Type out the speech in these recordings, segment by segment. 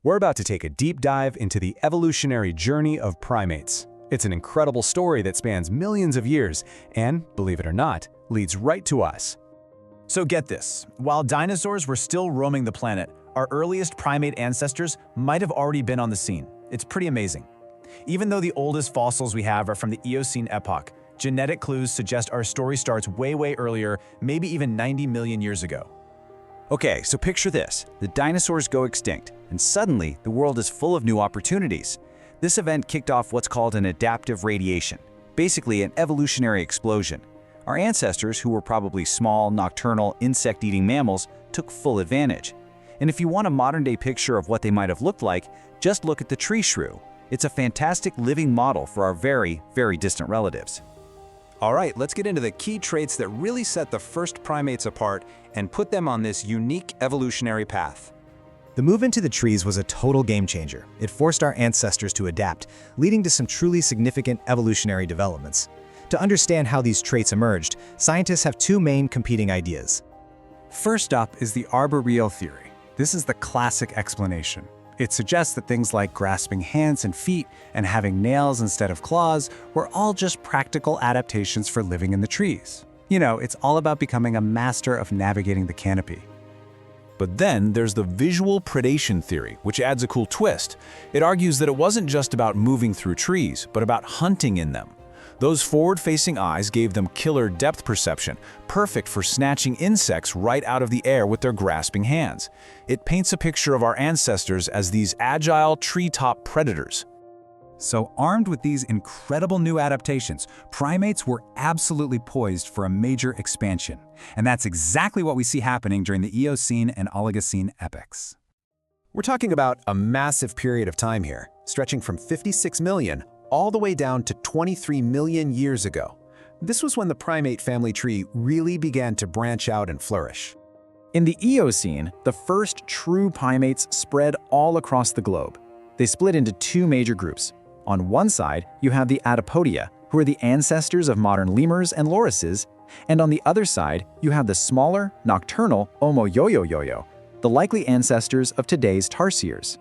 We're about to take a deep dive into the evolutionary journey of primates. It's an incredible story that spans millions of years and, believe it or not, leads right to us. So get this, while dinosaurs were still roaming the planet, our earliest primate ancestors might have already been on the scene. It's pretty amazing. Even though the oldest fossils we have are from the Eocene epoch, genetic clues suggest our story starts way earlier, maybe even 90 million years ago. Okay, so picture this. The dinosaurs go extinct, and suddenly the world is full of new opportunities. This event kicked off what's called an adaptive radiation, basically an evolutionary explosion. Our ancestors, who were probably small, nocturnal, insect-eating mammals, took full advantage. And if you want a modern-day picture of what they might have looked like, just look at the tree shrew. It's a fantastic living model for our very distant relatives. All right, let's get into the key traits that really set the first primates apart and put them on this unique evolutionary path. The move into the trees was a total game changer. It forced our ancestors to adapt, leading to some truly significant evolutionary developments. To understand how these traits emerged, scientists have two main competing ideas. First up is the arboreal theory. This is the classic explanation. It suggests that things like grasping hands and feet and having nails instead of claws were all just practical adaptations for living in the trees. You know, it's all about becoming a master of navigating the canopy. But then there's the visual predation theory, which adds a cool twist. It argues that it wasn't just about moving through trees, but about hunting in them. Those forward-facing eyes gave them killer depth perception, perfect for snatching insects right out of the air with their grasping hands. It paints a picture of our ancestors as these agile treetop predators. So armed with these incredible new adaptations, primates were absolutely poised for a major expansion. And that's exactly what we see happening during the Eocene and Oligocene epochs. We're talking about a massive period of time here, stretching from 56 million all the way down to 23 million years ago. This was when the primate family tree really began to branch out and flourish. In the Eocene, the first true primates spread all across the globe. They split into two major groups. On one side, you have the Adipodia, who are the ancestors of modern lemurs and lorises, and on the other side, you have the smaller, nocturnal Homo yoyo, the likely ancestors of today's tarsiers.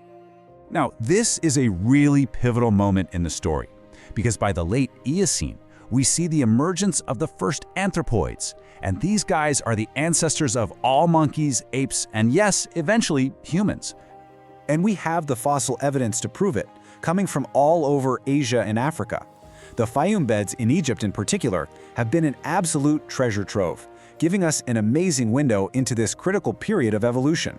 Now, this is a really pivotal moment in the story, because by the late Eocene, we see the emergence of the first anthropoids, and these guys are the ancestors of all monkeys, apes, and yes, eventually humans. And we have the fossil evidence to prove it, coming from all over Asia and Africa. The Fayum beds in Egypt in particular have been an absolute treasure trove, giving us an amazing window into this critical period of evolution.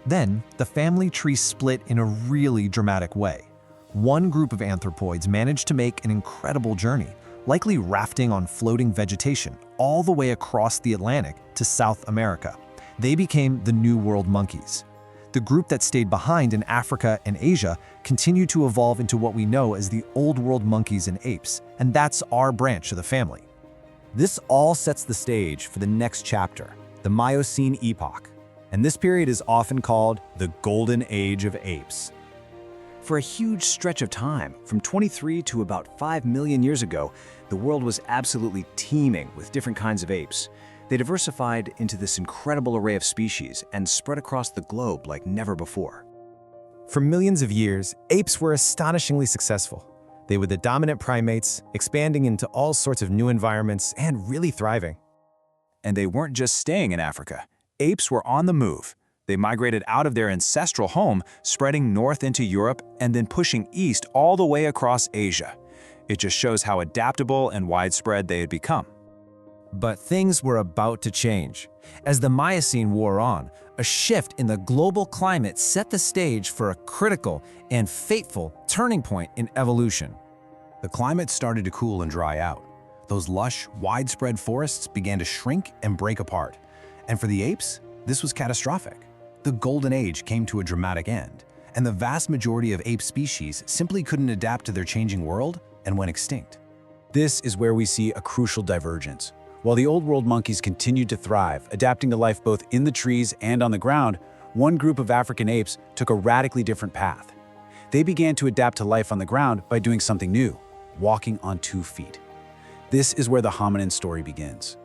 Then, the family tree split in a really dramatic way. One group of anthropoids managed to make an incredible journey, likely rafting on floating vegetation all the way across the Atlantic to South America. They became the New World monkeys. The group that stayed behind in Africa and Asia continued to evolve into what we know as the Old World monkeys and apes, and that's our branch of the family. This all sets the stage for the next chapter, the Miocene epoch. And this period is often called the Golden Age of Apes. For a huge stretch of time, from 23 to about 5 million years ago, the world was absolutely teeming with different kinds of apes. They diversified into this incredible array of species and spread across the globe like never before. For millions of years, apes were astonishingly successful. They were the dominant primates, expanding into all sorts of new environments and really thriving. And they weren't just staying in Africa. Apes were on the move. They migrated out of their ancestral home, spreading north into Europe and then pushing east all the way across Asia. It just shows how adaptable and widespread they had become. But things were about to change. As the Miocene wore on, a shift in the global climate set the stage for a critical and fateful turning point in evolution. The climate started to cool and dry out. Those lush, widespread forests began to shrink and break apart. And for the apes, this was catastrophic. The Golden Age came to a dramatic end, and the vast majority of ape species simply couldn't adapt to their changing world and went extinct. This is where we see a crucial divergence. While the Old World monkeys continued to thrive, adapting to life both in the trees and on the ground, one group of African apes took a radically different path. They began to adapt to life on the ground by doing something new, walking on 2 feet. This is where the hominin story begins.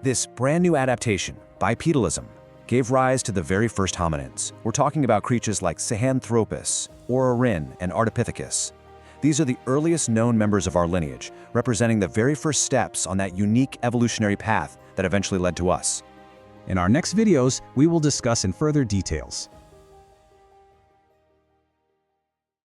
This brand new adaptation, bipedalism, gave rise to the very first hominins. We're talking about creatures like Sahelanthropus, Orrorin, and Ardipithecus. These are the earliest known members of our lineage, representing the very first steps on that unique evolutionary path that eventually led to us. In our next videos, we will discuss in further details